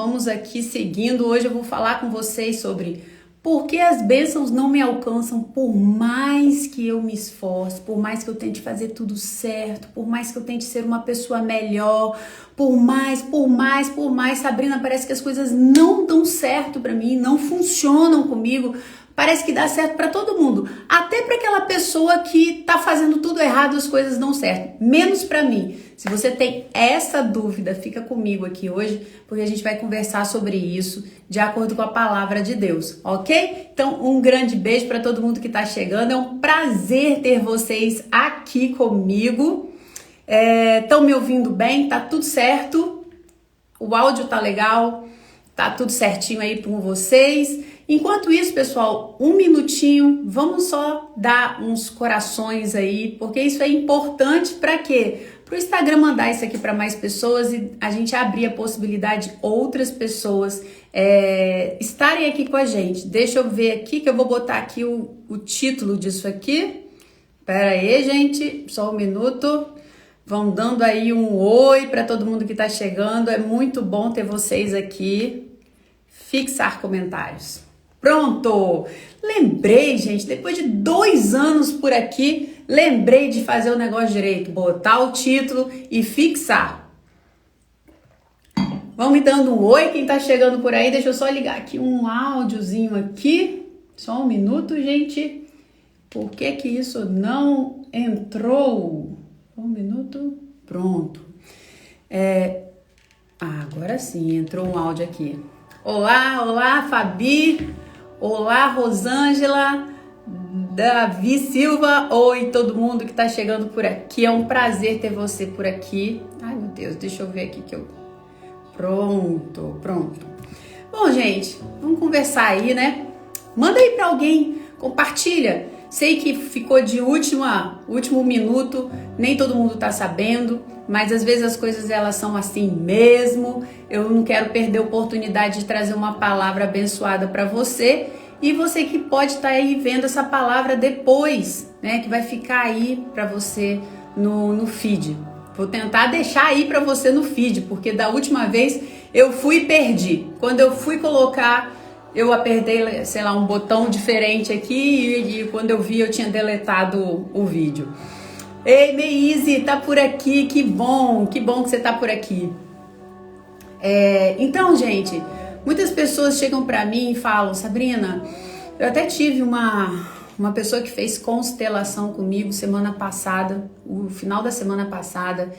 Vamos aqui seguindo. Hoje eu vou falar com vocês sobre por que as bênçãos não me alcançam por mais que eu me esforce, por mais que eu tente fazer tudo certo, por mais que eu tente ser uma pessoa melhor, por mais, Sabrina, parece que as coisas não dão certo pra mim, não funcionam comigo. Parece que dá certo para todo mundo, até para aquela pessoa que tá fazendo tudo errado, as coisas dão certo, menos para mim. Se você tem essa dúvida, fica comigo aqui hoje, porque a gente vai conversar sobre isso de acordo com a palavra de Deus, ok? Então, um grande beijo para todo mundo que tá chegando, é um prazer ter vocês aqui comigo. Estão me ouvindo bem? Tá tudo certo? O áudio tá legal? Tá tudo certinho aí com vocês? Enquanto isso, pessoal, um minutinho, vamos só dar uns corações aí, porque isso é importante para quê? Para o Instagram mandar isso aqui para mais pessoas e a gente abrir a possibilidade de outras pessoas estarem aqui com a gente. Deixa eu ver aqui que eu vou botar aqui o título disso aqui. Pera aí, gente, só um minuto. Vão dando aí um oi para todo mundo que está chegando. É muito bom ter vocês aqui. Fixar comentários. Pronto! Lembrei, gente, depois de 2 anos por aqui, lembrei de fazer o negócio direito, botar o título e fixar. Vão me dando um oi, quem tá chegando por aí, deixa eu só ligar aqui um áudiozinho aqui, só um minuto, gente. Por que que isso não entrou? Um minuto, pronto. Agora sim, entrou um áudio aqui. Olá, Fabi. Olá, Rosângela, Davi Silva, oi todo mundo que tá chegando por aqui, é um prazer ter você por aqui. Ai meu Deus, deixa eu ver aqui que eu... Pronto. Bom, gente, vamos conversar aí, né? Manda aí pra alguém, compartilha. Sei que ficou de último minuto, nem todo mundo tá sabendo, mas às vezes as coisas elas são assim mesmo. Eu não quero perder a oportunidade de trazer uma palavra abençoada para você e você que pode estar aí vendo essa palavra depois, né? Que vai ficar aí para você no feed. Vou tentar deixar aí para você no feed, porque da última vez eu fui e perdi. Quando eu fui colocar, eu apertei, sei lá, um botão diferente aqui e quando eu vi eu tinha deletado o vídeo. Ei, Meise, tá por aqui, que bom que você tá por aqui. Então, gente, muitas pessoas chegam pra mim e falam, Sabrina, eu até tive uma pessoa que fez constelação comigo semana passada, o final da semana passada,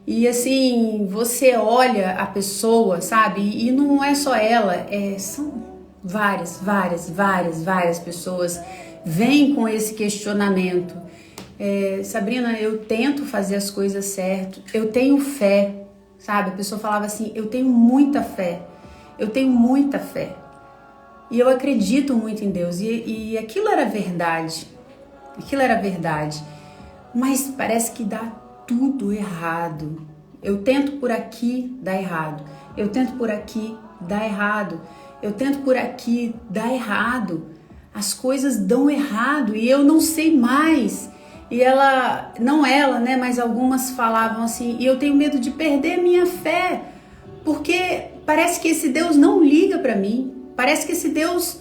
e assim, você olha a pessoa, sabe, e não é só ela, são várias pessoas vêm com esse questionamento. Sabrina, eu tento fazer as coisas certo, eu tenho fé, sabe? A pessoa falava assim, eu tenho muita fé, e eu acredito muito em Deus, e aquilo era verdade, mas parece que dá tudo errado. Eu tento por aqui, dá errado, eu tento por aqui, dá errado, eu tento por aqui, dá errado, as coisas dão errado e eu não sei mais. E ela, né, mas algumas falavam assim, e eu tenho medo de perder minha fé, porque parece que esse Deus não liga para mim, parece que esse Deus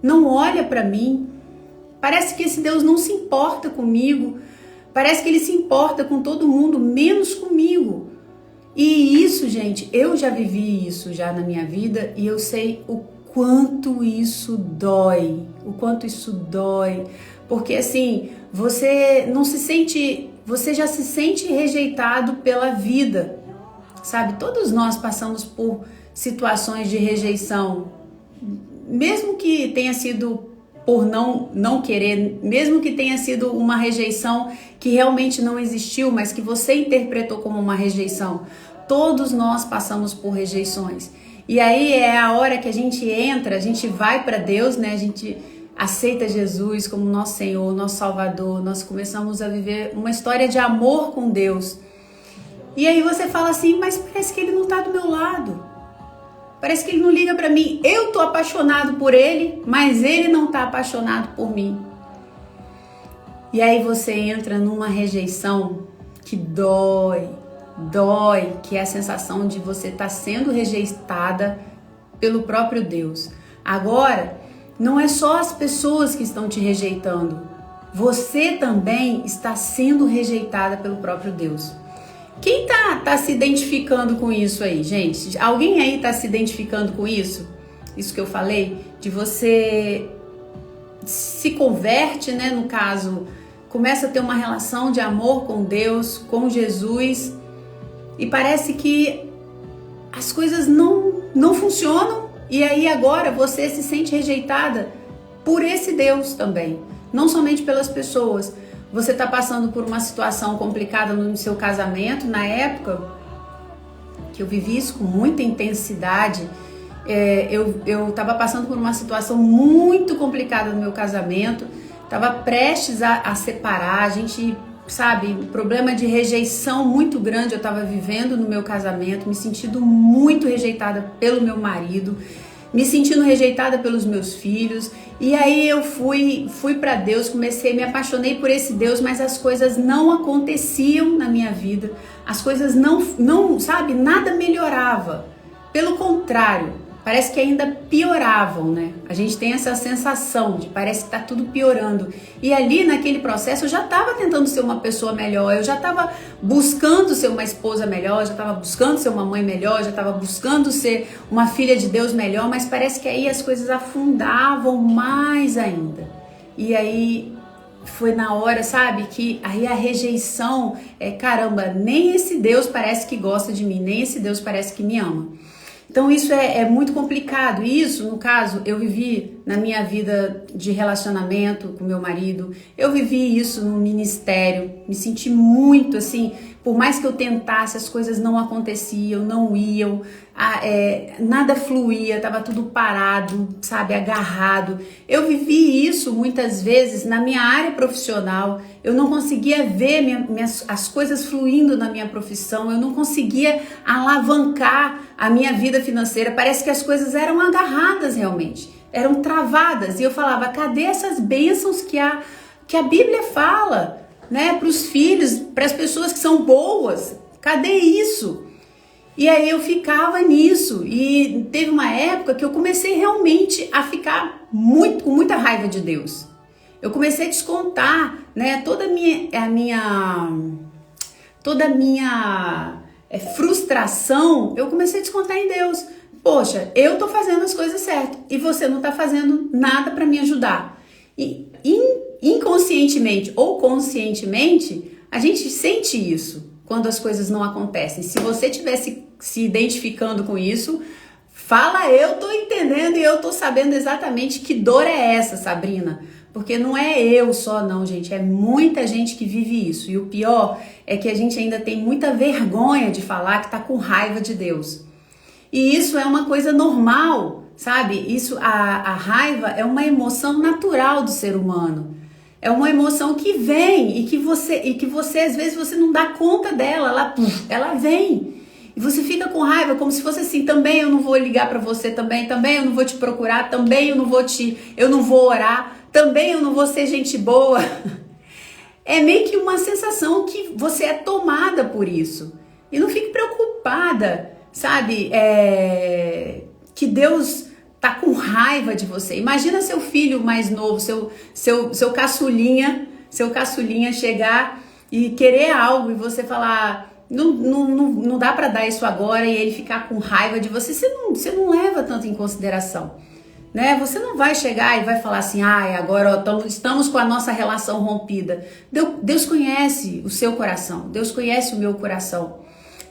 não olha para mim, parece que esse Deus não se importa comigo, parece que ele se importa com todo mundo, menos comigo. E isso, gente, eu já vivi isso já na minha vida e eu sei o quanto isso dói, porque assim, você já se sente rejeitado pela vida, sabe? Todos nós passamos por situações de rejeição, mesmo que tenha sido por não querer, mesmo que tenha sido uma rejeição que realmente não existiu, mas que você interpretou como uma rejeição. Todos nós passamos por rejeições. E aí é a hora que a gente entra, a gente vai para Deus, né? A gente aceita Jesus como nosso Senhor, nosso Salvador. Nós começamos a viver uma história de amor com Deus. E aí você fala assim, mas parece que ele não tá do meu lado. Parece que ele não liga para mim. Eu tô apaixonado por ele, mas ele não tá apaixonado por mim. E aí você entra numa rejeição que dói, dói, que é a sensação de você estar sendo rejeitada pelo próprio Deus. Agora, não é só as pessoas que estão te rejeitando, você também está sendo rejeitada pelo próprio Deus. Quem tá se identificando com isso aí, gente? Alguém aí tá se identificando com isso? Isso que eu falei, de você se converte, né? No caso, começa a ter uma relação de amor com Deus, com Jesus, e parece que as coisas não funcionam, e aí agora você se sente rejeitada por esse Deus também, não somente pelas pessoas. Você está passando por uma situação complicada no seu casamento. Na época que eu vivi isso com muita intensidade, eu estava passando por uma situação muito complicada no meu casamento, estava prestes a separar, a gente, sabe, problema de rejeição muito grande eu estava vivendo no meu casamento, me sentindo muito rejeitada pelo meu marido, me sentindo rejeitada pelos meus filhos. E aí eu fui para Deus, me apaixonei por esse Deus, mas as coisas não aconteciam na minha vida, as coisas não, sabe, nada melhorava. Pelo contrário, parece que ainda pioravam, né? A gente tem essa sensação de parece que tá tudo piorando. E ali naquele processo eu já estava tentando ser uma pessoa melhor, eu já estava buscando ser uma esposa melhor, já estava buscando ser uma mãe melhor, já estava buscando ser uma filha de Deus melhor, mas parece que aí as coisas afundavam mais ainda. E aí foi na hora, sabe, que aí a rejeição, caramba, nem esse Deus parece que gosta de mim, nem esse Deus parece que me ama. Então isso é muito complicado. Isso, no caso, eu vivi na minha vida de relacionamento com meu marido, eu vivi isso no ministério, me senti muito assim, por mais que eu tentasse, as coisas não aconteciam, não iam, nada fluía, estava tudo parado, sabe, agarrado. Eu vivi isso muitas vezes na minha área profissional, eu não conseguia ver as coisas fluindo na minha profissão, eu não conseguia alavancar a minha vida financeira, parece que as coisas eram agarradas realmente, eram travadas, e eu falava, cadê essas bênçãos que a Bíblia fala, né, para os filhos, para as pessoas que são boas, cadê isso? E aí eu ficava nisso, e teve uma época que eu comecei realmente a ficar com muita raiva de Deus. Eu comecei a descontar, né, toda a minha frustração, eu comecei a descontar em Deus. Poxa, eu tô fazendo as coisas certas e você não tá fazendo nada para me ajudar. E inconscientemente ou conscientemente, a gente sente isso quando as coisas não acontecem. Se você estivesse se identificando com isso, fala, eu tô entendendo e eu tô sabendo exatamente que dor é essa, Sabrina. Porque não é eu só não, gente, é muita gente que vive isso. E o pior é que a gente ainda tem muita vergonha de falar que tá com raiva de Deus. E isso é uma coisa normal, sabe? Isso, a raiva é uma emoção natural do ser humano. É uma emoção que vem e que você às vezes você não dá conta dela, ela vem. E você fica com raiva como se fosse assim, também eu não vou ligar para você, também eu não vou te procurar, também eu não vou orar, também eu não vou ser gente boa. É meio que uma sensação que você é tomada por isso. E não fique preocupada, sabe? Que Deus tá com raiva de você. Imagina seu filho mais novo, seu caçulinha chegar e querer algo e você falar, não dá para dar isso agora, e ele ficar com raiva de você. Você não leva tanto em consideração, né? Você não vai chegar e vai falar assim, agora estamos com a nossa relação rompida. Deus conhece o seu coração, Deus conhece o meu coração.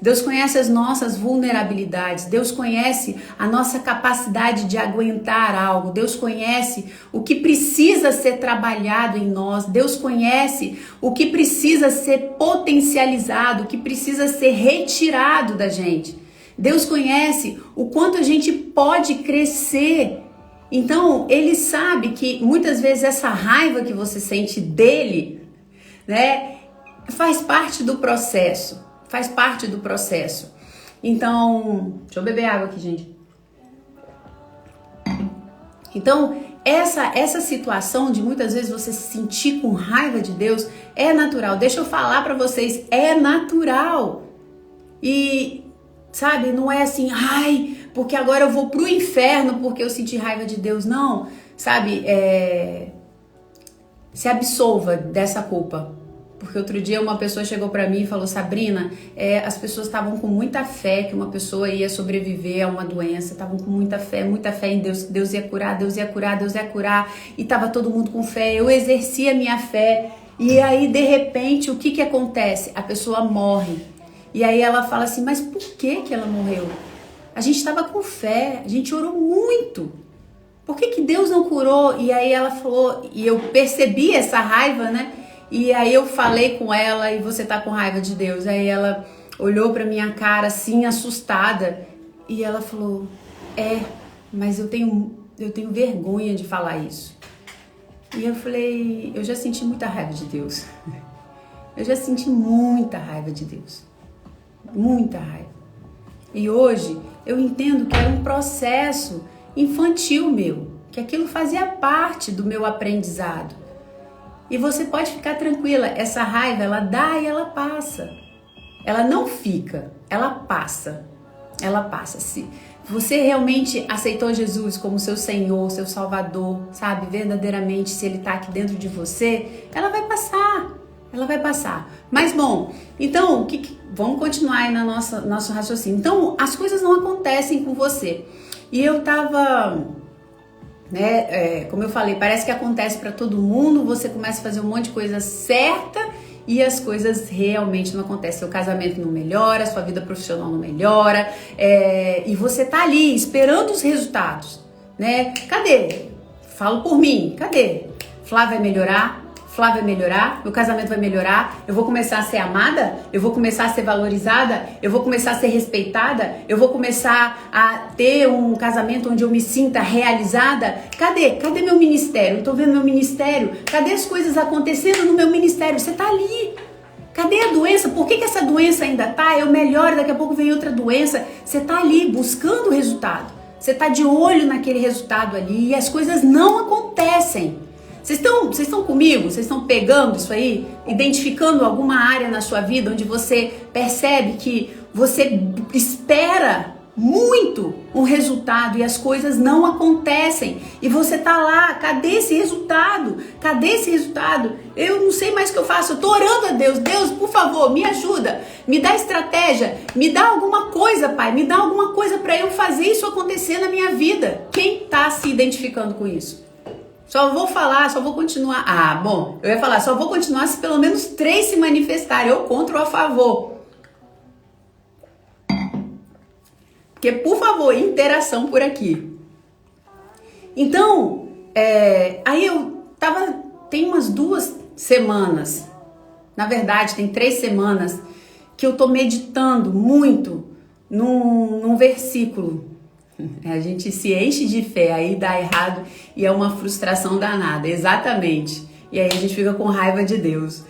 Deus conhece as nossas vulnerabilidades, Deus conhece a nossa capacidade de aguentar algo, Deus conhece o que precisa ser trabalhado em nós, Deus conhece o que precisa ser potencializado, o que precisa ser retirado da gente. Deus conhece o quanto a gente pode crescer. Então, Ele sabe que muitas vezes essa raiva que você sente dele, né, faz parte do processo. Faz parte do processo. Então, deixa eu beber água aqui, gente. Então, essa situação de muitas vezes você se sentir com raiva de Deus é natural. Deixa eu falar para vocês, é natural. E, sabe, não é assim, ai, porque agora eu vou pro inferno porque eu senti raiva de Deus. Não, sabe, se absolva dessa culpa. Porque outro dia uma pessoa chegou pra mim e falou, Sabrina, as pessoas estavam com muita fé que uma pessoa ia sobreviver a uma doença, estavam com muita fé em Deus, que Deus ia curar, Deus ia curar, Deus ia curar, e tava todo mundo com fé, eu exerci a minha fé, e aí de repente o que acontece? A pessoa morre, e aí ela fala assim, mas por que ela morreu? A gente estava com fé, a gente orou muito, por que Deus não curou? E aí ela falou, e eu percebi essa raiva, né? E aí eu falei com ela, e você tá com raiva de Deus? Aí ela olhou pra minha cara assim, assustada, e ela falou, mas eu tenho vergonha de falar isso. E eu falei, eu já senti muita raiva de Deus. Eu já senti muita raiva de Deus. Muita raiva. E hoje eu entendo que era um processo infantil meu, que aquilo fazia parte do meu aprendizado. E você pode ficar tranquila, essa raiva, ela dá e ela passa. Ela não fica, ela passa. Ela passa. Se você realmente aceitou Jesus como seu Senhor, seu Salvador, sabe, verdadeiramente, se Ele está aqui dentro de você, ela vai passar. Ela vai passar. Mas bom, então, vamos continuar aí no nosso raciocínio. Então, as coisas não acontecem com você. E eu tava... como eu falei, parece que acontece para todo mundo, você começa a fazer um monte de coisa certa e as coisas realmente não acontecem. Seu casamento não melhora, sua vida profissional não melhora, e você tá ali esperando os resultados, né? Cadê? Falo por mim, cadê? Flávia vai melhorar? Flávia vai melhorar, meu casamento vai melhorar, eu vou começar a ser amada, eu vou começar a ser valorizada, eu vou começar a ser respeitada, eu vou começar a ter um casamento onde eu me sinta realizada. Cadê? Cadê meu ministério? Eu tô vendo meu ministério, cadê as coisas acontecendo no meu ministério? Você tá ali. Cadê a doença? Por que essa doença ainda tá? Eu melhoro, daqui a pouco vem outra doença. Você tá ali buscando o resultado, você tá de olho naquele resultado ali e as coisas não acontecem. Vocês estão comigo? Vocês estão pegando isso aí? Identificando alguma área na sua vida onde você percebe que você espera muito um resultado e as coisas não acontecem? E você tá lá, cadê esse resultado? Cadê esse resultado? Eu não sei mais o que eu faço, eu tô orando a Deus. Deus, por favor, me ajuda, me dá estratégia, me dá alguma coisa, Pai, me dá alguma coisa para eu fazer isso acontecer na minha vida. Quem tá se identificando com isso? Só vou continuar. Ah, bom, eu ia falar, só vou continuar se pelo menos 3 se manifestarem, ou contra ou a favor. Porque, por favor, interação por aqui. Então, aí tem umas 2 semanas, na verdade, tem 3 semanas, que eu tô meditando muito num versículo. A gente se enche de fé, aí dá errado e é uma frustração danada, exatamente. E aí a gente fica com raiva de Deus.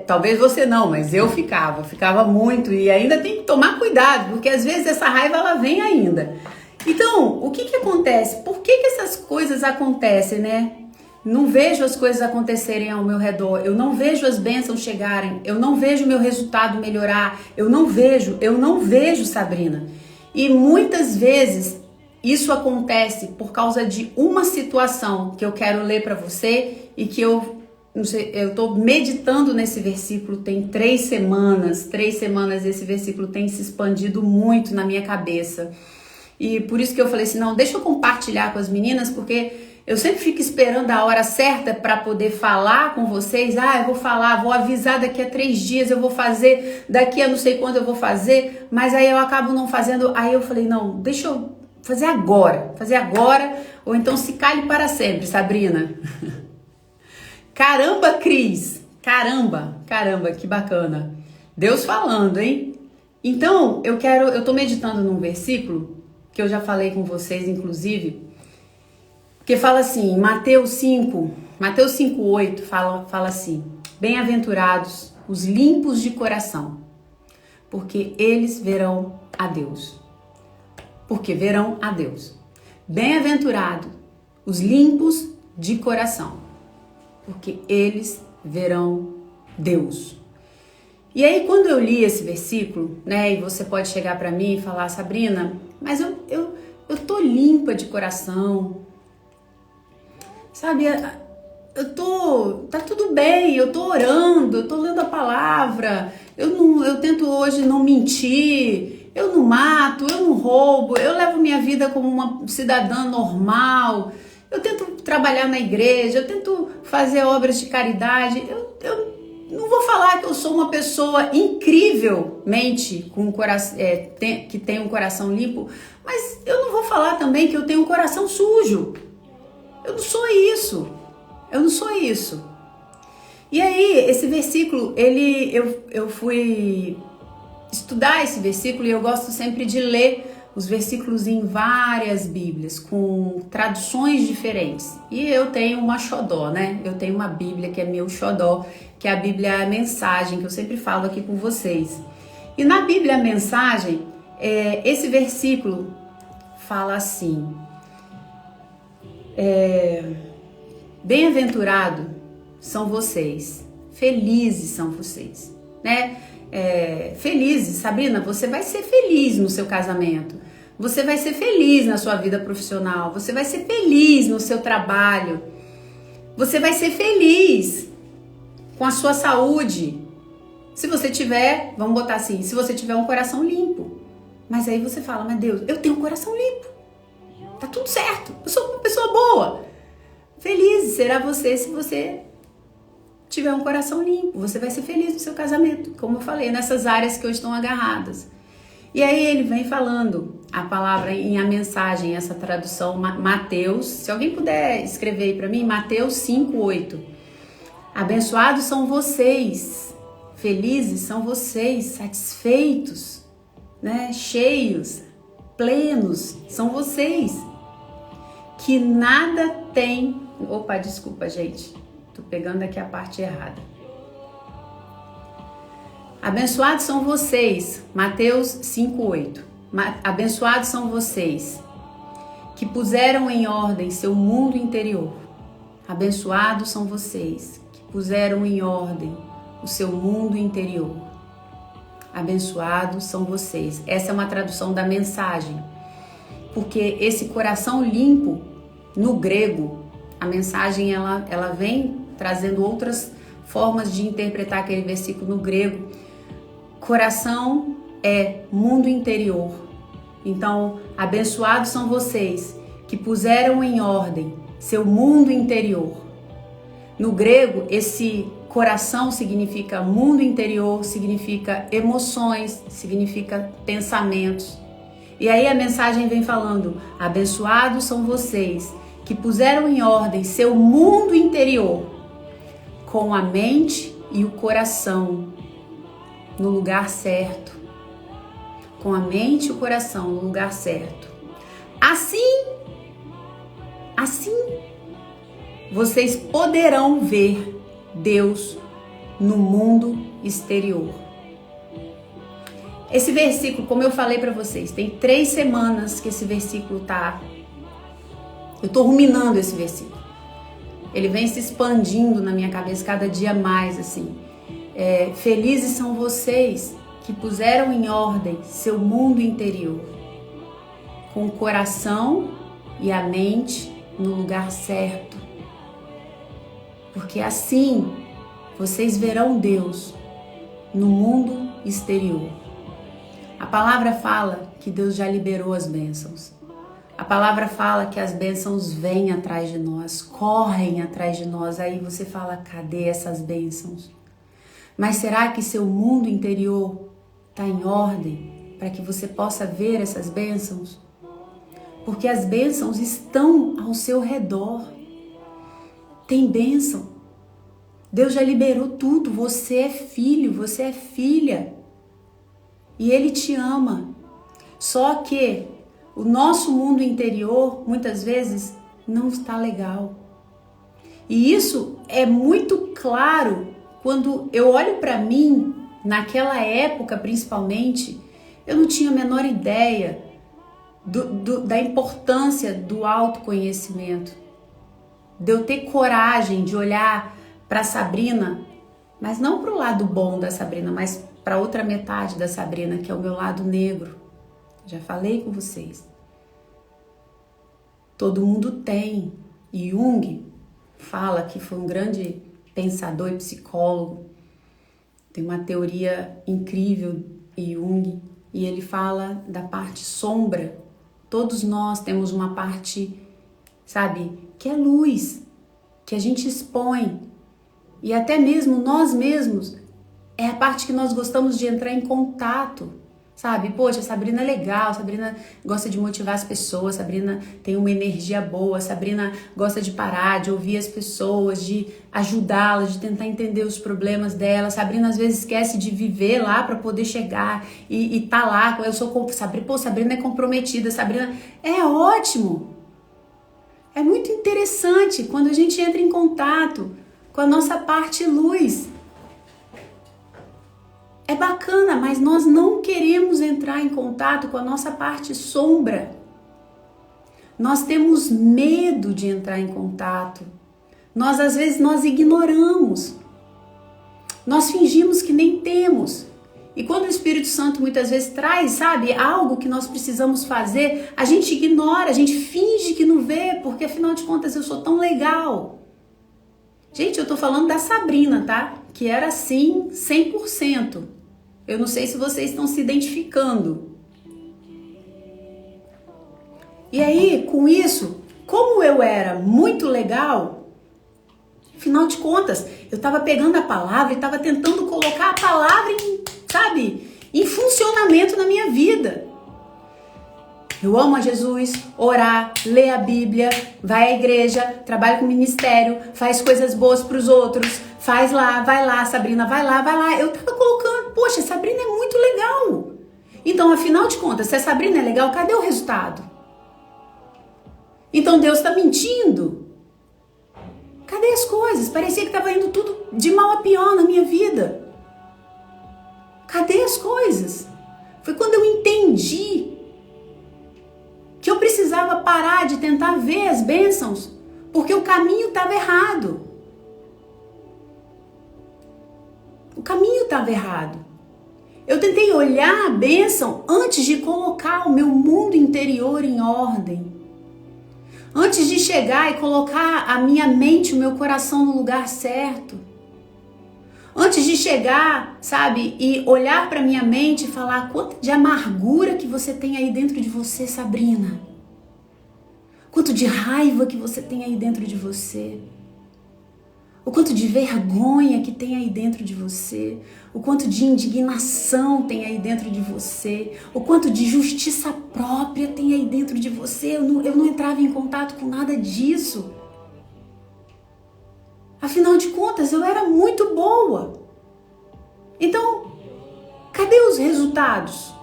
Talvez você não, mas eu ficava muito, e ainda tem que tomar cuidado, porque às vezes essa raiva ela vem ainda. Então, o que acontece? Por que essas coisas acontecem, né? Não vejo as coisas acontecerem ao meu redor, eu não vejo as bênçãos chegarem, eu não vejo o meu resultado melhorar, eu não vejo, Sabrina. E muitas vezes isso acontece por causa de uma situação que eu quero ler para você e que eu tô meditando nesse versículo tem 3 semanas esse versículo tem se expandido muito na minha cabeça. E por isso que eu falei assim, não, deixa eu compartilhar com as meninas, porque eu sempre fico esperando a hora certa para poder falar com vocês. Eu vou falar, vou avisar daqui a 3 dias, eu vou fazer, daqui a não sei quando eu vou fazer, mas aí eu acabo não fazendo. Aí eu falei, não, deixa eu fazer agora, ou então se cale para sempre, Sabrina. Caramba, Cris, caramba, que bacana. Deus falando, hein? Então, eu tô meditando num versículo que eu já falei com vocês, inclusive, que fala assim, Mateus 5:8, fala assim, bem-aventurados os limpos de coração, porque eles verão a Deus. Bem-aventurados os limpos de coração, porque eles verão Deus. E aí, quando eu li esse versículo, né, e você pode chegar para mim e falar, Sabrina, mas eu tô limpa de coração, sabe? Tá tudo bem, eu tô orando, eu tô lendo a palavra, eu tento hoje não mentir, eu não mato, eu não roubo, eu levo minha vida como uma cidadã normal, eu tento trabalhar na igreja, eu tento fazer obras de caridade, eu não vou falar que eu sou uma pessoa incrivelmente com um coração, que tem um coração limpo, mas eu não vou falar também que eu tenho um coração sujo. Eu não sou isso. Eu não sou isso. E aí, esse versículo, eu fui estudar esse versículo e eu gosto sempre de ler os versículos em várias Bíblias, com traduções diferentes. E eu tenho uma xodó, né? Eu tenho uma Bíblia que é meu xodó, que é a Bíblia Mensagem, que eu sempre falo aqui com vocês. E na Bíblia Mensagem, esse versículo fala assim: bem-aventurado são vocês, felizes são vocês, né? Felizes, Sabrina, você vai ser feliz no seu casamento, você vai ser feliz na sua vida profissional, você vai ser feliz no seu trabalho, você vai ser feliz com a sua saúde, se você tiver, vamos botar assim, se você tiver um coração limpo. Mas aí você fala, mas Deus, eu tenho um coração limpo, tá tudo certo, eu sou uma pessoa boa. Feliz será você se você tiver um coração limpo. Você vai ser feliz no seu casamento, como eu falei, nessas áreas que hoje estão agarradas. E aí ele vem falando a palavra em a mensagem, essa tradução, Mateus, se alguém puder escrever aí para mim, Mateus 5:8. Abençoados são vocês, felizes são vocês, satisfeitos, né? Cheios, plenos, são vocês, que nada tem... Opa, desculpa, gente. Tô pegando aqui a parte errada. Abençoados são vocês, Mateus 5:8. Abençoados são vocês que puseram em ordem seu mundo interior. Abençoados são vocês que puseram em ordem o seu mundo interior. Abençoados são vocês. Essa é uma tradução da mensagem. Porque esse coração limpo, no grego, a mensagem ela vem trazendo outras formas de interpretar aquele versículo no grego. Coração é mundo interior. Então, abençoados são vocês que puseram em ordem seu mundo interior. No grego, esse coração significa mundo interior, significa emoções, significa pensamentos. E aí a mensagem vem falando, abençoados são vocês que puseram em ordem seu mundo interior, com a mente e o coração no lugar certo. Com a mente e o coração no lugar certo. Assim, vocês poderão ver Deus no mundo exterior. Esse versículo, como eu falei para vocês, tem 3 semanas que esse versículo tá... Eu tô ruminando esse versículo. Ele vem se expandindo na minha cabeça cada dia mais, assim. Felizes são vocês que puseram em ordem seu mundo interior, com o coração e a mente no lugar certo. Porque assim vocês verão Deus no mundo exterior. A palavra fala que Deus já liberou as bênçãos. A palavra fala que as bênçãos vêm atrás de nós, correm atrás de nós. Aí você fala, cadê essas bênçãos? Mas será que seu mundo interior está em ordem para que você possa ver essas bênçãos? Porque as bênçãos estão ao seu redor. Tem bênção. Deus já liberou tudo. Você é filho, você é filha. E Ele te ama. Só que o nosso mundo interior, muitas vezes, não está legal. E isso é muito claro quando eu olho para mim, naquela época principalmente, eu não tinha a menor ideia da importância do autoconhecimento. De eu ter coragem de olhar para Sabrina, mas não para o lado bom da Sabrina, mas para outra metade da Sabrina, que é o meu lado negro. Já falei com vocês. Todo mundo tem. E Jung fala que foi um grande pensador e psicólogo. Tem uma teoria incrível em Jung. E ele fala da parte sombra. Todos nós temos uma parte, sabe, que é luz, que a gente expõe. E até mesmo nós mesmos, é a parte que nós gostamos de entrar em contato, sabe? Poxa, a Sabrina é legal, a Sabrina gosta de motivar as pessoas, a Sabrina tem uma energia boa, a Sabrina gosta de parar, de ouvir as pessoas, de ajudá-las, de tentar entender os problemas dela. A Sabrina às vezes esquece de viver lá para poder chegar e tá lá. Eu sou Sabrina, pô, Sabrina é comprometida, Sabrina é ótimo. É muito interessante quando a gente entra em contato com a nossa parte luz. É bacana, mas nós não queremos entrar em contato com a nossa parte sombra. Nós temos medo de entrar em contato. Às vezes, nós ignoramos. Nós fingimos que nem temos. E quando o Espírito Santo muitas vezes traz, sabe, algo que nós precisamos fazer, a gente ignora, a gente finge que não vê, porque afinal de contas eu sou tão legal. Gente, eu tô falando da Sabrina, tá? Que era assim 100%. Eu não sei se vocês estão se identificando. E aí, com isso, como eu era muito legal, afinal de contas, eu estava pegando a palavra e estava tentando colocar a palavra em funcionamento na minha vida. Eu amo a Jesus, orar, ler a Bíblia, vai à igreja, trabalha com ministério, faz coisas boas para os outros, faz lá, vai lá, Sabrina, vai lá. Eu tava colocando, poxa, Sabrina é muito legal. Então, afinal de contas, se a Sabrina é legal, cadê o resultado? Então Deus está mentindo. Cadê as coisas? Parecia que estava indo tudo de mal a pior na minha vida. Cadê as coisas? Foi quando eu entendi que eu precisava parar de tentar ver as bênçãos, porque o caminho estava errado. O caminho estava errado. Eu tentei olhar a bênção antes de colocar o meu mundo interior em ordem. Antes de chegar e colocar a minha mente, o meu coração no lugar certo. Antes de chegar, sabe, e olhar para minha mente e falar quanto de amargura que você tem aí dentro de você, Sabrina. Quanto de raiva que você tem aí dentro de você. O quanto de vergonha que tem aí dentro de você. O quanto de indignação tem aí dentro de você. O quanto de justiça própria tem aí dentro de você. Eu não entrava em contato com nada disso. Afinal de contas, eu era muito boa. Então, cadê os resultados?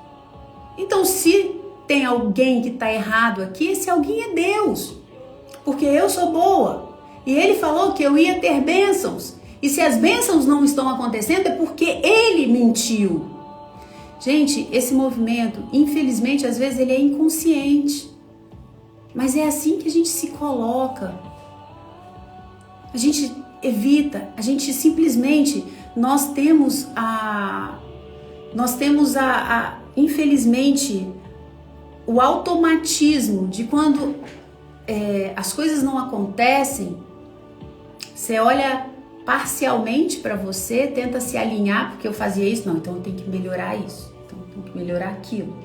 Então, se tem alguém que está errado aqui, esse alguém é Deus. Porque eu sou boa. E Ele falou que eu ia ter bênçãos. E se as bênçãos não estão acontecendo, é porque Ele mentiu. Gente, esse movimento, infelizmente, às vezes ele é inconsciente. Mas é assim que a gente se coloca. A gente evita, a gente simplesmente, nós temos infelizmente, o automatismo de quando as coisas não acontecem, você olha parcialmente para você, tenta se alinhar, porque eu fazia isso, não, então eu tenho que melhorar isso, então eu tenho que melhorar aquilo.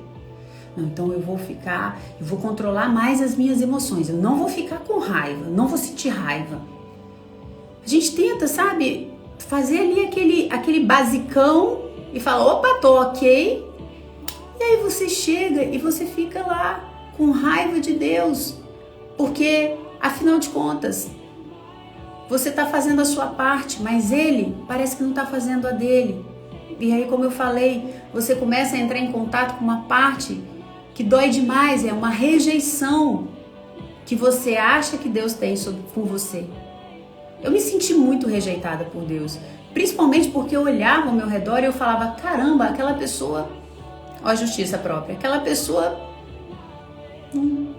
Não, então eu vou controlar mais as minhas emoções, eu não vou ficar com raiva, não vou sentir raiva. A gente tenta, sabe, fazer ali aquele basicão e fala, opa, tô ok. E aí você chega e você fica lá com raiva de Deus, porque afinal de contas, você está fazendo a sua parte, mas Ele parece que não está fazendo a dele. E aí, como eu falei, você começa a entrar em contato com uma parte que dói demais, é uma rejeição que você acha que Deus tem com você. Eu me senti muito rejeitada por Deus, principalmente porque eu olhava ao meu redor e eu falava, caramba, aquela pessoa, ó a justiça própria, aquela pessoa não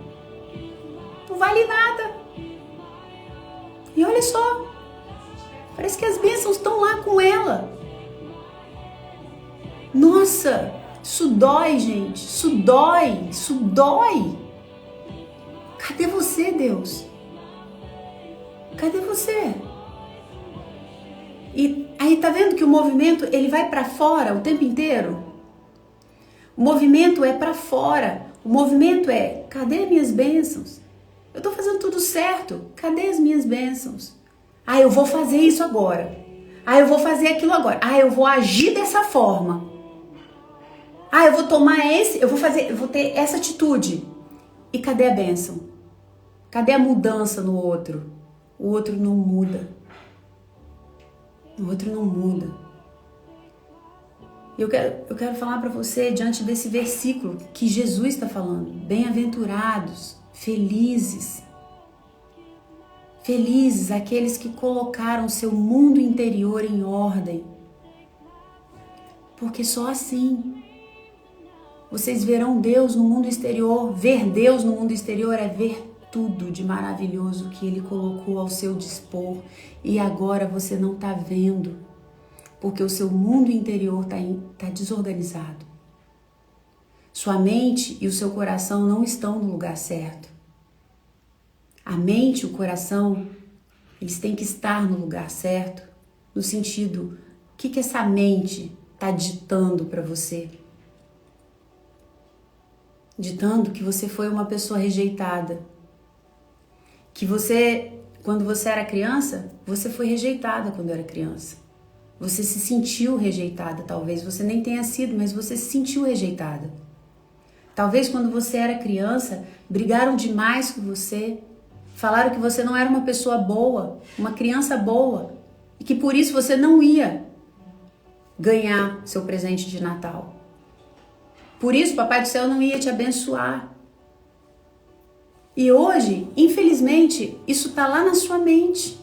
vale nada. E olha só, parece que as bênçãos estão lá com ela. Nossa, isso dói, gente. Isso dói. Isso dói. Cadê você, Deus? Cadê você? E aí tá vendo que o movimento, ele vai para fora o tempo inteiro? O movimento é para fora. O movimento é, cadê minhas bênçãos? Eu tô fazendo tudo certo. Cadê as minhas bênçãos? Ah, eu vou fazer isso agora. Ah, eu vou fazer aquilo agora. Ah, eu vou agir dessa forma. Ah, eu vou tomar eu vou ter essa atitude. E cadê a bênção? Cadê a mudança no outro? O outro não muda. O outro não muda. Eu quero falar para você diante desse versículo que Jesus está falando. Bem-aventurados, felizes. Felizes aqueles que colocaram seu mundo interior em ordem. Porque só assim vocês verão Deus no mundo exterior. Ver Deus no mundo exterior é ver tudo de maravilhoso que Ele colocou ao seu dispor e agora você não está vendo, porque o seu mundo interior está desorganizado. Sua mente e o seu coração não estão no lugar certo. A mente e o coração, eles têm que estar no lugar certo, no sentido, o que essa mente está ditando para você? Ditando que você foi uma pessoa rejeitada. Que você, quando você era criança, você foi rejeitada quando era criança. Você se sentiu rejeitada, talvez você nem tenha sido, mas você se sentiu rejeitada. Talvez quando você era criança, brigaram demais com você, falaram que você não era uma pessoa boa, uma criança boa, e que por isso você não ia ganhar seu presente de Natal. Por isso, Papai do Céu não ia te abençoar. E hoje, infelizmente, isso está lá na sua mente.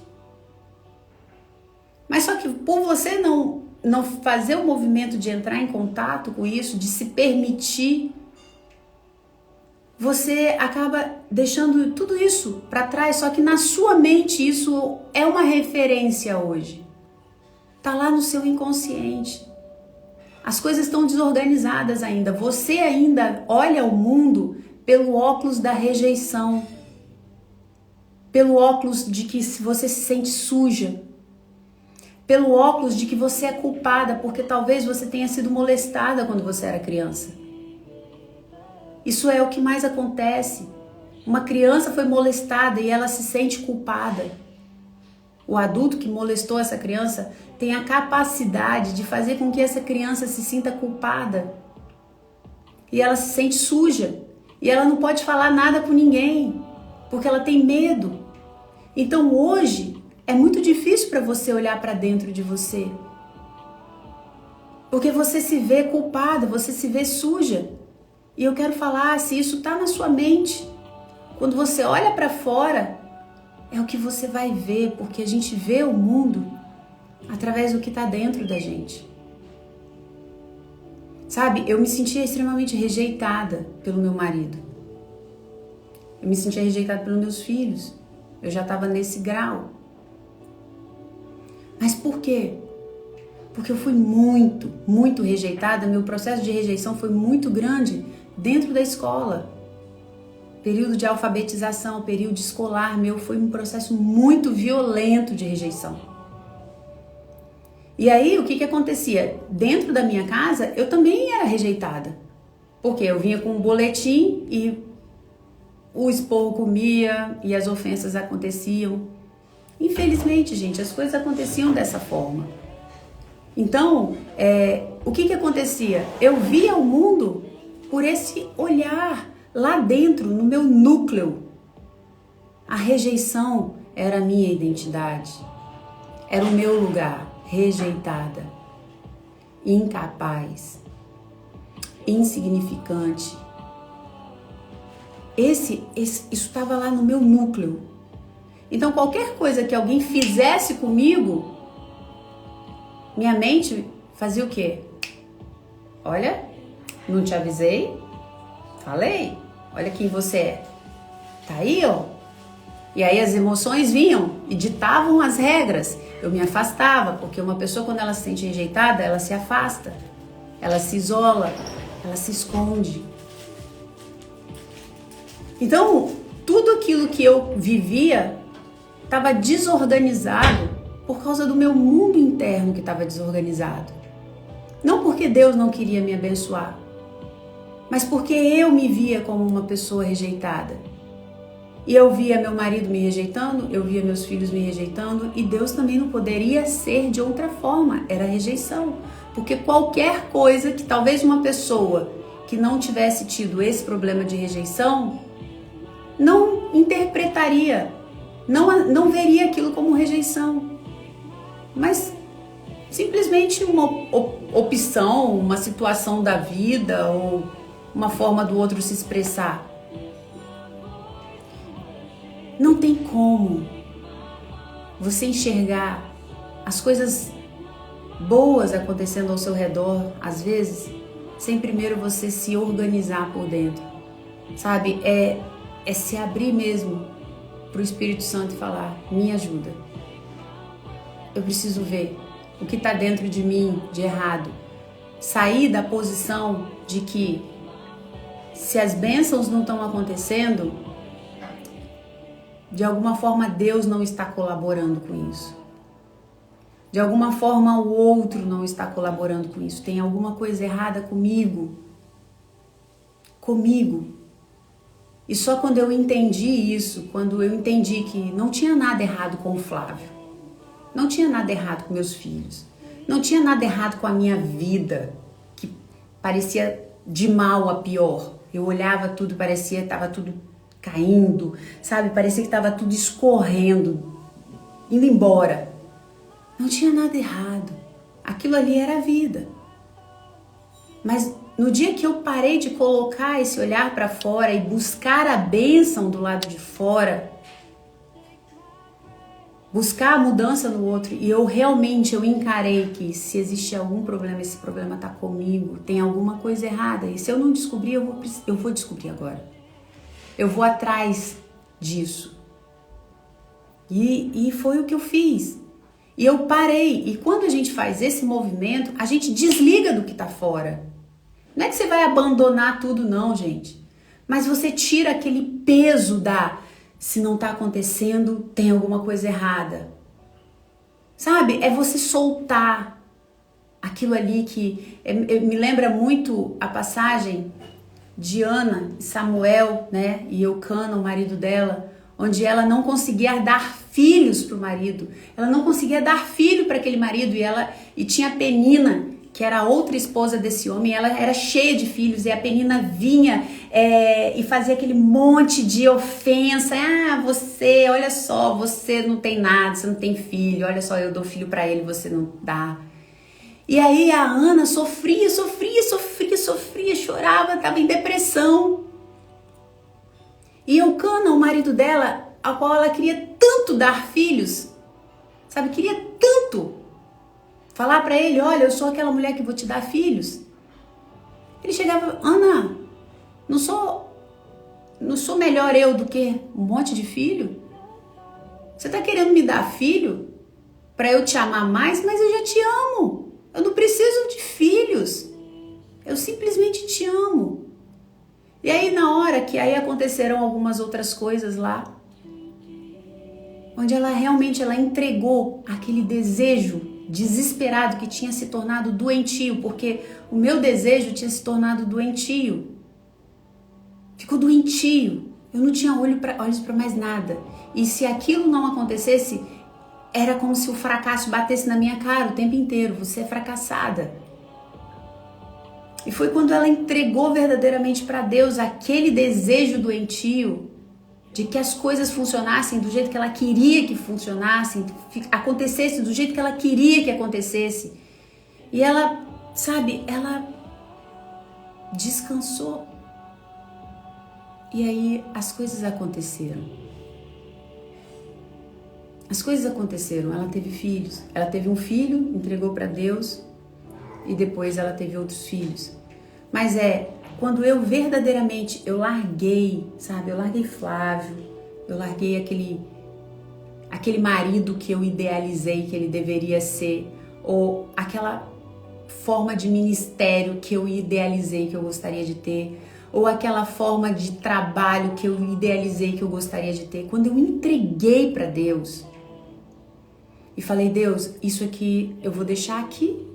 Mas só que por você não fazer o movimento de entrar em contato com isso, de se permitir, você acaba deixando tudo isso para trás. Só que na sua mente isso é uma referência hoje. Está lá no seu inconsciente. As coisas estão desorganizadas ainda. Você ainda olha o mundo pelo óculos da rejeição, pelo óculos de que você se sente suja, pelo óculos de que você é culpada porque talvez você tenha sido molestada quando você era criança. Isso é o que mais acontece. Uma criança foi molestada e ela se sente culpada. O adulto que molestou essa criança tem a capacidade de fazer com que essa criança se sinta culpada e ela se sente suja. E ela não pode falar nada com ninguém, porque ela tem medo. Então hoje é muito difícil para você olhar para dentro de você. Porque você se vê culpada, você se vê suja. E eu quero falar, se isso está na sua mente, quando você olha para fora, é o que você vai ver, porque a gente vê o mundo através do que está dentro da gente. Sabe, eu me sentia extremamente rejeitada pelo meu marido. Eu me sentia rejeitada pelos meus filhos. Eu já estava nesse grau. Mas por quê? Porque eu fui muito, muito rejeitada. Meu processo de rejeição foi muito grande dentro da escola. Período de alfabetização, período escolar meu foi um processo muito violento de rejeição. E aí, o que acontecia? Dentro da minha casa, eu também era rejeitada. Porque eu vinha com um boletim e o esporro comia e as ofensas aconteciam. Infelizmente, gente, as coisas aconteciam dessa forma. Então, o que acontecia? Eu via o mundo por esse olhar lá dentro, no meu núcleo. A rejeição era a minha identidade. Era o meu lugar. Rejeitada, incapaz, insignificante. Isso estava lá no meu núcleo. Então qualquer coisa que alguém fizesse comigo, minha mente fazia o quê? Olha, não te avisei? Falei? Olha quem você é. Tá aí, ó. E aí as emoções vinham e ditavam as regras. Eu me afastava, porque uma pessoa quando ela se sente rejeitada, ela se afasta. ela se isola, ela se esconde. Então, tudo aquilo que eu vivia estava desorganizado por causa do meu mundo interno que estava desorganizado. Não porque Deus não queria me abençoar, mas porque eu me via como uma pessoa rejeitada. E eu via meu marido me rejeitando, eu via meus filhos me rejeitando, e Deus também não poderia ser de outra forma, era rejeição. Porque qualquer coisa que talvez uma pessoa que não tivesse tido esse problema de rejeição não interpretaria, não veria aquilo como rejeição, mas simplesmente uma opção, uma situação da vida ou uma forma do outro se expressar. Não tem como você enxergar as coisas boas acontecendo ao seu redor, às vezes, sem primeiro você se organizar por dentro. Sabe? É se abrir mesmo para o Espírito Santo e falar: me ajuda. Eu preciso ver o que está dentro de mim de errado. Sair da posição de que se as bênçãos não estão acontecendo, de alguma forma Deus não está colaborando com isso. De alguma forma o outro não está colaborando com isso. Tem alguma coisa errada comigo. E só quando eu entendi isso, quando eu entendi que não tinha nada errado com o Flávio, não tinha nada errado com meus filhos, não tinha nada errado com a minha vida, que parecia de mal a pior. Eu olhava tudo, parecia que estava tudo caindo, sabe? Parecia que estava tudo escorrendo, indo embora. Não tinha nada errado. Aquilo ali era a vida. Mas no dia que eu parei de colocar esse olhar para fora e buscar a bênção do lado de fora, buscar a mudança no outro, e eu encarei que se existe algum problema, esse problema está comigo, tem alguma coisa errada. E se eu não descobrir, eu vou descobrir agora. Eu vou atrás disso. E foi o que eu fiz. E eu parei. E quando a gente faz esse movimento, a gente desliga do que está fora. Não é que você vai abandonar tudo, não, gente. Mas você tira aquele peso se não está acontecendo, tem alguma coisa errada. Sabe? É você soltar aquilo ali que me lembra muito a passagem de Ana e Samuel, né? E Eucana, o marido dela, onde ela não conseguia dar filhos para o marido. Ela não conseguia dar filho para aquele marido e tinha Penina, que era a outra esposa desse homem. Ela era cheia de filhos e a Penina vinha e fazia aquele monte de ofensa. Ah, você, olha só, você não tem nada, você não tem filho. Olha só, eu dou filho para ele, você não dá. E aí a Ana sofria, chorava, estava em depressão. E Eucana, o marido dela, ao qual ela queria tanto dar filhos, sabe, queria tanto falar para ele: olha, eu sou aquela mulher que vou te dar filhos. Ele chegava: Ana, não sou melhor eu do que um monte de filho? Você tá querendo me dar filho para eu te amar mais? Mas eu já te amo. Eu não preciso de filhos. Eu simplesmente te amo. E aí na hora que aí aconteceram algumas outras coisas lá, onde ela realmente entregou aquele desejo desesperado que tinha se tornado doentio, porque o meu desejo tinha se tornado doentio. Ficou doentio. Eu não tinha olhos para mais nada. E se aquilo não acontecesse, era como se o fracasso batesse na minha cara o tempo inteiro. Você é fracassada. E foi quando ela entregou verdadeiramente para Deus aquele desejo doentio de que as coisas funcionassem do jeito que ela queria que funcionassem, acontecesse do jeito que ela queria que acontecesse. E ela, sabe, ela descansou. E aí as coisas aconteceram. As coisas aconteceram. Ela teve filhos. Ela teve um filho, entregou para Deus. E depois ela teve outros filhos. Mas quando eu verdadeiramente, eu larguei, sabe? Eu larguei Flávio, eu larguei aquele marido que eu idealizei que ele deveria ser, ou aquela forma de ministério que eu idealizei que eu gostaria de ter, ou aquela forma de trabalho que eu idealizei que eu gostaria de ter. Quando eu entreguei para Deus e falei, Deus, isso aqui eu vou deixar aqui.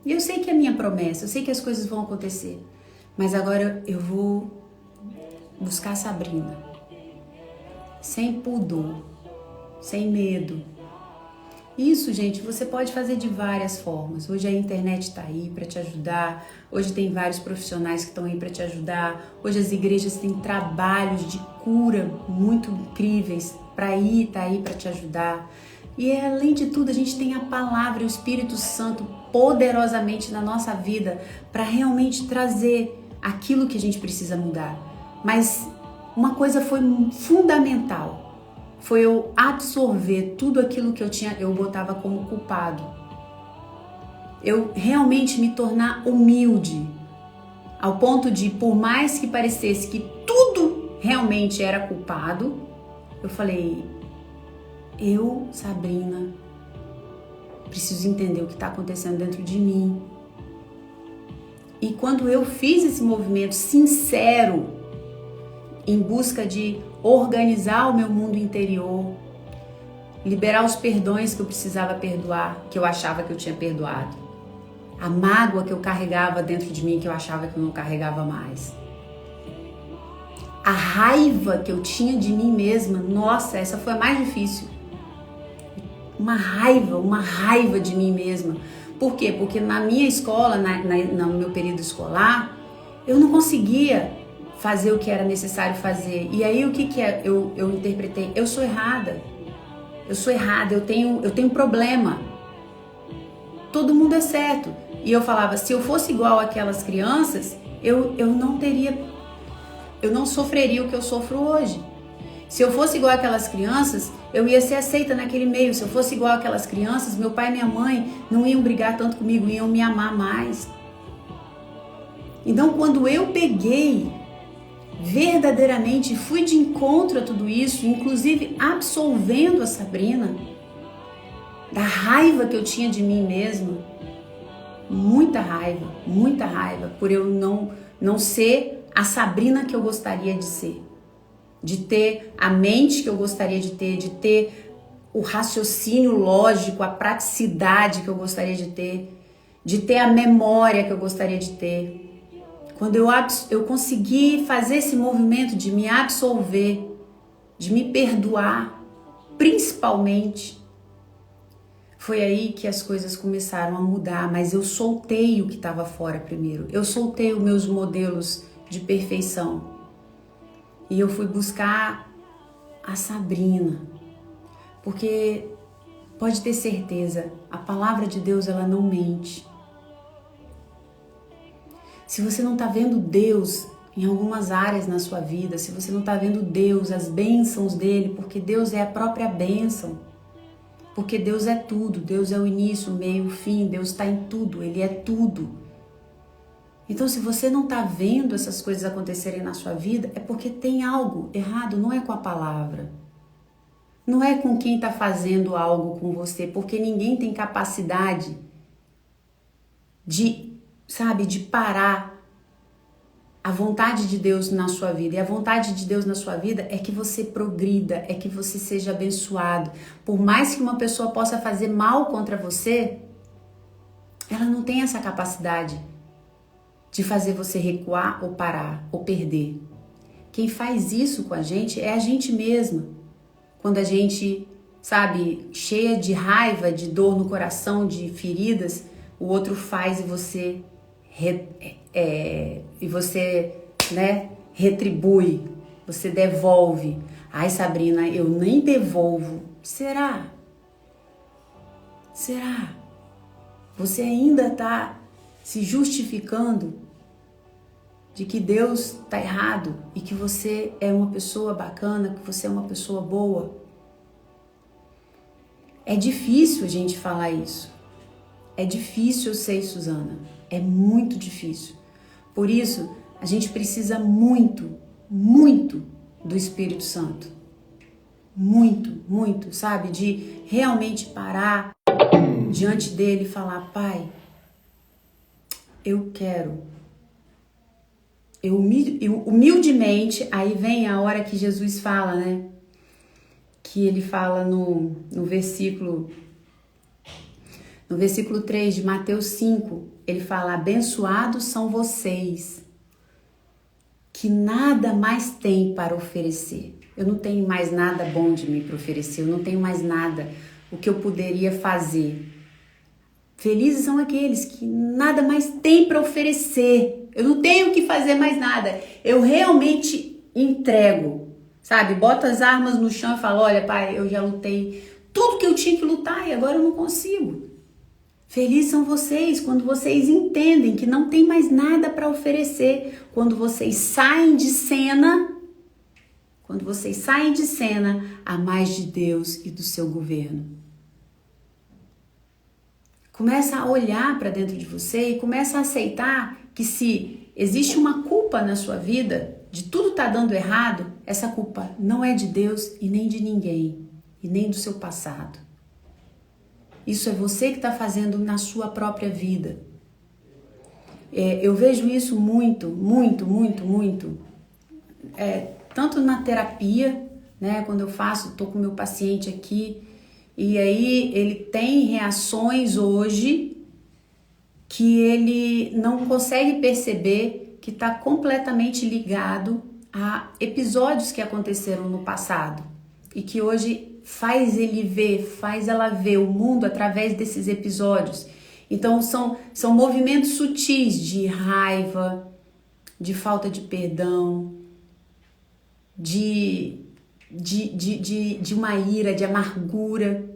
E eu sei que é minha promessa, eu sei que as coisas vão acontecer. Mas agora eu vou buscar a Sabrina. Sem pudor, sem medo. Isso, gente, você pode fazer de várias formas. Hoje a internet está aí para te ajudar. Hoje tem vários profissionais que estão aí para te ajudar. Hoje as igrejas têm trabalhos de cura muito incríveis tá aí para te ajudar. E além de tudo, a gente tem a palavra e o Espírito Santo poderosamente na nossa vida para realmente trazer aquilo que a gente precisa mudar. Mas uma coisa foi fundamental, foi eu absorver tudo aquilo que eu botava como culpado. Eu realmente me tornar humilde, ao ponto de, por mais que parecesse que tudo realmente era culpado, eu falei, eu, Sabrina, preciso entender o que está acontecendo dentro de mim. E quando eu fiz esse movimento sincero, em busca de organizar o meu mundo interior, liberar os perdões que eu precisava perdoar, que eu achava que eu tinha perdoado, a mágoa que eu carregava dentro de mim, que eu achava que eu não carregava mais, a raiva que eu tinha de mim mesma, nossa, essa foi a mais difícil. Uma raiva de mim mesma. Por quê? Porque na minha escola, no meu período escolar, eu não conseguia fazer o que era necessário fazer. E aí o que eu interpretei? Eu sou errada, eu tenho problema. Todo mundo é certo. E eu falava, se eu fosse igual àquelas crianças, eu não sofreria o que eu sofro hoje. Se eu fosse igual àquelas crianças, eu ia ser aceita naquele meio. Se eu fosse igual àquelas crianças, meu pai e minha mãe não iam brigar tanto comigo, iam me amar mais. Então, quando eu peguei, verdadeiramente fui de encontro a tudo isso, inclusive absolvendo a Sabrina da raiva que eu tinha de mim mesma, muita raiva por eu não ser a Sabrina que eu gostaria de ser, de ter a mente que eu gostaria de ter o raciocínio lógico, a praticidade que eu gostaria de ter a memória que eu gostaria de ter. Quando eu consegui fazer esse movimento de me absolver, de me perdoar, principalmente, foi aí que as coisas começaram a mudar, mas eu soltei o que estava fora primeiro. Eu soltei os meus modelos de perfeição. E eu fui buscar a Sabrina. Porque pode ter certeza, a palavra de Deus, ela não mente. Se você não está vendo Deus em algumas áreas na sua vida, se você não está vendo Deus, as bênçãos dele, porque Deus é a própria bênção, porque Deus é tudo, Deus é o início, o meio, o fim, Deus está em tudo, ele é tudo. Então, se você não está vendo essas coisas acontecerem na sua vida, é porque tem algo errado, não é com a palavra. Não é com quem está fazendo algo com você, porque ninguém tem capacidade de parar a vontade de Deus na sua vida. E a vontade de Deus na sua vida é que você progrida, é que você seja abençoado. Por mais que uma pessoa possa fazer mal contra você, ela não tem essa capacidade de fazer você recuar ou parar ou perder. Quem faz isso com a gente é a gente mesma. Quando a gente, cheia de raiva, de dor no coração, de feridas, o outro faz e você retribui, você devolve. Ai, Sabrina, eu nem devolvo. Será? Você ainda está se justificando de que Deus está errado e que você é uma pessoa bacana, que você é uma pessoa boa? É difícil a gente falar isso. É difícil, eu sei, Suzana. É muito difícil. Por isso, a gente precisa muito, muito do Espírito Santo. Muito, de realmente parar diante dele e falar, Pai, eu quero. Eu humildemente, aí vem a hora que Jesus fala, né? Que ele fala no versículo 3 de Mateus 5, ele fala: abençoados são vocês, que nada mais têm para oferecer. Eu não tenho mais nada bom de mim para oferecer, eu não tenho mais nada o que eu poderia fazer. Felizes são aqueles que nada mais têm para oferecer. Eu não tenho que fazer mais nada. Eu realmente entrego, sabe? Boto as armas no chão e falo: olha, pai, eu já lutei tudo que eu tinha que lutar e agora eu não consigo. Felizes são vocês quando vocês entendem que não tem mais nada para oferecer. Quando vocês saem de cena, a mais de Deus e do seu governo. Começa a olhar para dentro de você e começa a aceitar que se existe uma culpa na sua vida, de tudo tá dando errado, essa culpa não é de Deus e nem de ninguém, e nem do seu passado. Isso é você que está fazendo na sua própria vida. Eu vejo isso muito, tanto na terapia, né? Quando eu estou com o meu paciente aqui, e aí ele tem reações hoje que ele não consegue perceber que está completamente ligado a episódios que aconteceram no passado e que hoje faz ela ver o mundo através desses episódios. Então são movimentos sutis de raiva, de falta de perdão, de uma ira, de amargura.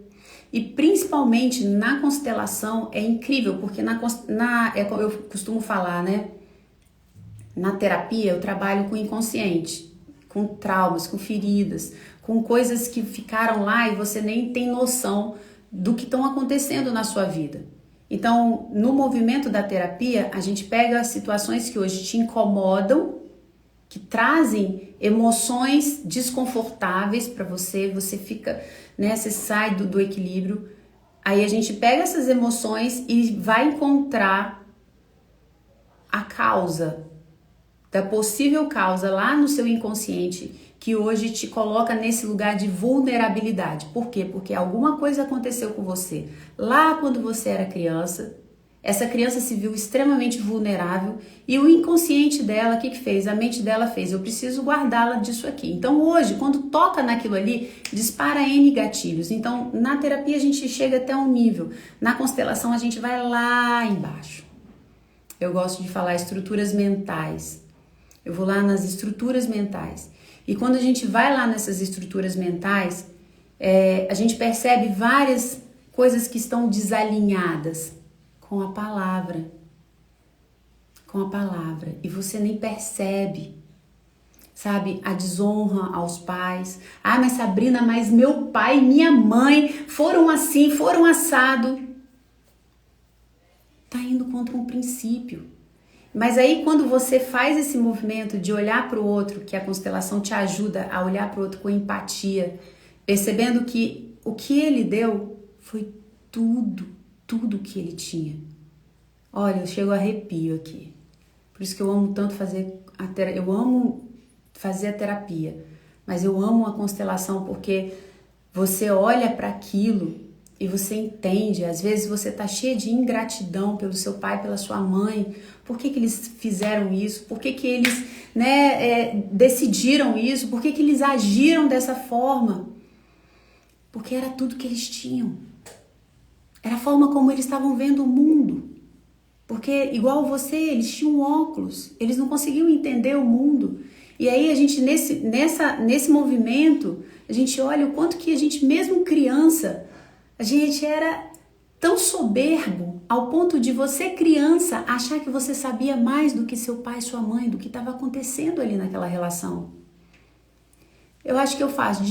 E principalmente na constelação é incrível, porque é como eu costumo falar, né? Na terapia eu trabalho com o inconsciente, com traumas, com feridas, com coisas que ficaram lá e você nem tem noção do que estão acontecendo na sua vida. Então, no movimento da terapia, a gente pega situações que hoje te incomodam, que trazem emoções desconfortáveis para você, você fica, né, você sai do equilíbrio. Aí a gente pega essas emoções e vai encontrar a causa, da possível causa lá no seu inconsciente, que hoje te coloca nesse lugar de vulnerabilidade. Por quê? Porque alguma coisa aconteceu com você lá quando você era criança. Essa criança se viu extremamente vulnerável e o inconsciente dela, o que fez? A mente dela fez: eu preciso guardá-la disso aqui. Então hoje, quando toca naquilo ali, dispara N gatilhos. Então na terapia a gente chega até um nível, na constelação a gente vai lá embaixo. Eu gosto de falar estruturas mentais. Eu vou lá nas estruturas mentais. E quando a gente vai lá nessas estruturas mentais, a gente percebe várias coisas que estão desalinhadas com a palavra. E você nem percebe, sabe? A desonra aos pais. Ah, mas Sabrina, mas meu pai e minha mãe foram assim, foram assado. Tá indo contra um princípio. Mas aí quando você faz esse movimento de olhar para o outro, que a constelação te ajuda a olhar para o outro com empatia, percebendo que o que ele deu foi tudo que ele tinha. Olha, eu chego a arrepio aqui. Por isso que eu amo tanto fazer eu amo fazer a terapia, mas eu amo a constelação porque você olha para aquilo e você entende. Às vezes você tá cheio de ingratidão pelo seu pai, pela sua mãe. Por que eles fizeram isso? Por que eles, decidiram isso? Por que eles agiram dessa forma? Porque era tudo que eles tinham. Era a forma como eles estavam vendo o mundo. Porque, igual você, eles tinham óculos. Eles não conseguiam entender o mundo. E aí a gente, nesse movimento, a gente olha o quanto que a gente, mesmo criança, a gente era tão soberbo ao ponto de você, criança, achar que você sabia mais do que seu pai e sua mãe, do que estava acontecendo ali naquela relação. Eu acho que eu faço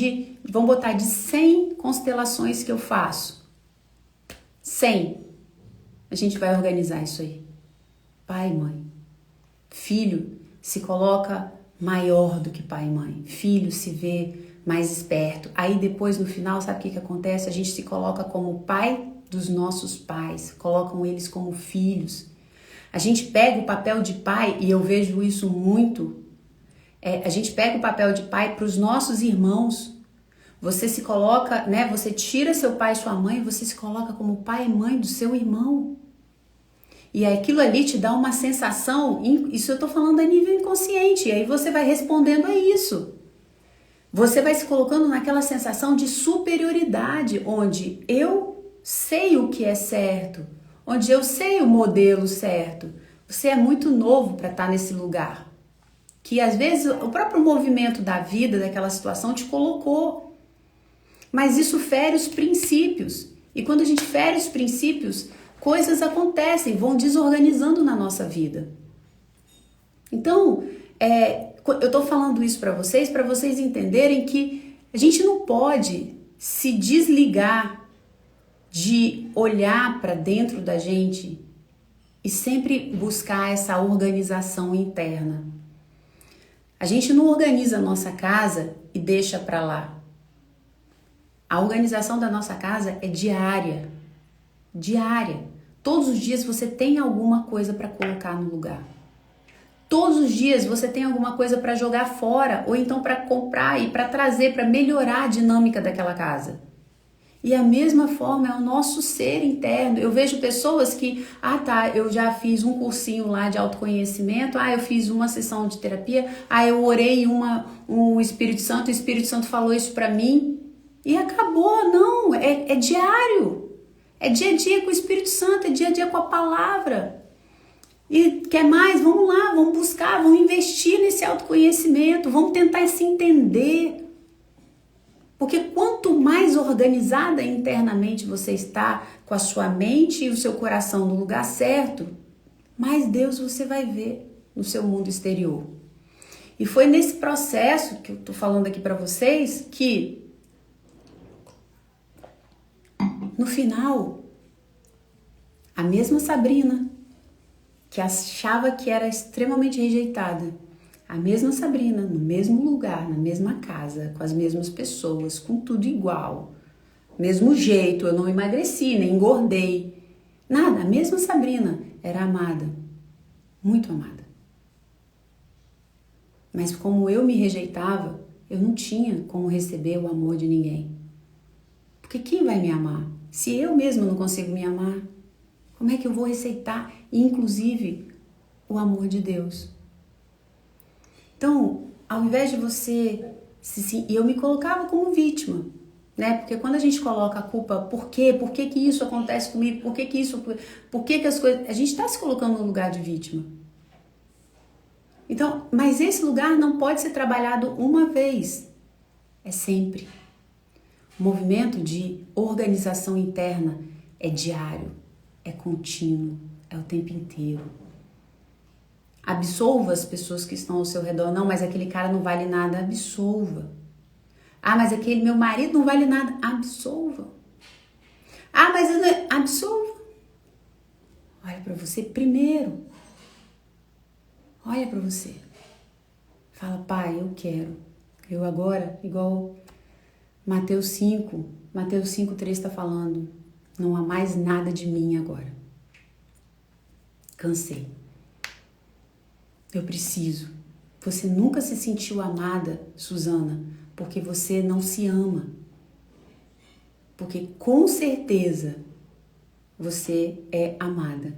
vamos botar de 100 constelações que eu faço. 100. A gente vai organizar isso aí. Pai e mãe. Filho se coloca maior do que pai e mãe. Filho se vê mais esperto. Aí depois, no final, sabe o que acontece? A gente se coloca como pai dos nossos pais. Colocam eles como filhos. A gente pega o papel de pai, e eu vejo isso muito, a gente pega o papel de pai para os nossos irmãos. Você se coloca, né? Você tira seu pai e sua mãe, você se coloca como pai e mãe do seu irmão. E aquilo ali te dá uma sensação, isso eu tô falando a nível inconsciente, e aí você vai respondendo a isso. Você vai se colocando naquela sensação de superioridade, onde eu sei o que é certo, onde eu sei o modelo certo. Você é muito novo para estar nesse lugar. Que às vezes o próprio movimento da vida, daquela situação, te colocou. Mas isso fere os princípios. E quando a gente fere os princípios, coisas acontecem, vão desorganizando na nossa vida. Então, eu tô falando isso para vocês entenderem que a gente não pode se desligar de olhar para dentro da gente e sempre buscar essa organização interna. A gente não organiza a nossa casa e deixa para lá. A organização da nossa casa é diária. Diária. Todos os dias você tem alguma coisa para colocar no lugar. Todos os dias você tem alguma coisa para jogar fora ou então para comprar e para trazer, para melhorar a dinâmica daquela casa. E a mesma forma é o nosso ser interno. Eu vejo pessoas que, eu já fiz um cursinho lá de autoconhecimento, eu fiz uma sessão de terapia, eu orei um Espírito Santo, o Espírito Santo falou isso para mim e acabou. Não, é diário. É dia a dia com o Espírito Santo, é dia a dia com a palavra. E quer mais? Vamos lá, vamos buscar, vamos investir nesse autoconhecimento, vamos tentar se entender. Porque quanto mais organizada internamente você está com a sua mente e o seu coração no lugar certo, mais Deus você vai ver no seu mundo exterior. E foi nesse processo que eu tô falando aqui para vocês que no final a mesma Sabrina que achava que era extremamente rejeitada, a mesma Sabrina, no mesmo lugar, na mesma casa, com as mesmas pessoas, com tudo igual, mesmo jeito, eu não emagreci, nem engordei, nada, a mesma Sabrina era amada, muito amada. Mas como eu me rejeitava, eu não tinha como receber o amor de ninguém. Porque quem vai me amar? Se eu mesma não consigo me amar, como é que eu vou receitar, inclusive, o amor de Deus? Então, ao invés de você... E eu me colocava como vítima, né? Porque quando a gente coloca a culpa, por quê? Por que que isso acontece comigo? Por que que isso... Por que que as coisas... A gente está se colocando no lugar de vítima. Então, mas esse lugar não pode ser trabalhado uma vez. É sempre. O movimento de organização interna é diário, é contínuo, é o tempo inteiro. Absolva as pessoas que estão ao seu redor. Não, mas aquele cara não vale nada. Absolva. Mas aquele meu marido não vale nada. Absolva. Mas eu não... Absolva. Olha para você primeiro. Olha para você. Fala, Pai, eu quero. Eu agora, igual Mateus 5:3 está falando. Não há mais nada de mim agora. Cansei. Eu preciso. Você nunca se sentiu amada, Suzana, porque você não se ama. Porque com certeza você é amada.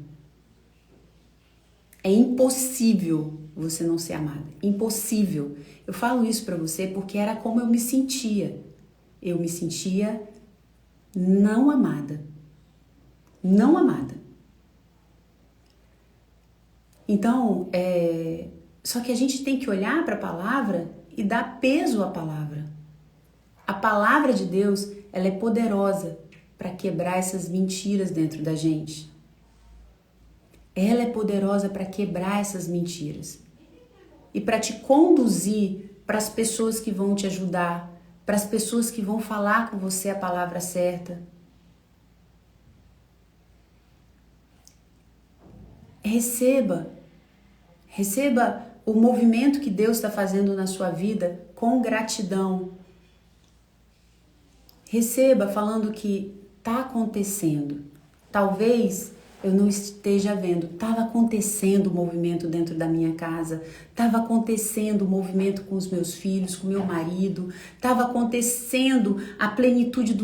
É impossível você não ser amada. Impossível. Eu falo isso pra você porque era como eu me sentia. Eu me sentia não amada. Não amada. Então, só que a gente tem que olhar para a palavra e dar peso à palavra. A palavra de Deus, ela é poderosa para quebrar essas mentiras dentro da gente. Ela é poderosa para quebrar essas mentiras e para te conduzir para as pessoas que vão te ajudar, para as pessoas que vão falar com você a palavra certa. Receba o movimento que Deus está fazendo na sua vida com gratidão. Receba falando que está acontecendo. Talvez eu não esteja vendo. Estava acontecendo o movimento dentro da minha casa, estava acontecendo o movimento com os meus filhos, com meu marido, estava acontecendo a plenitude do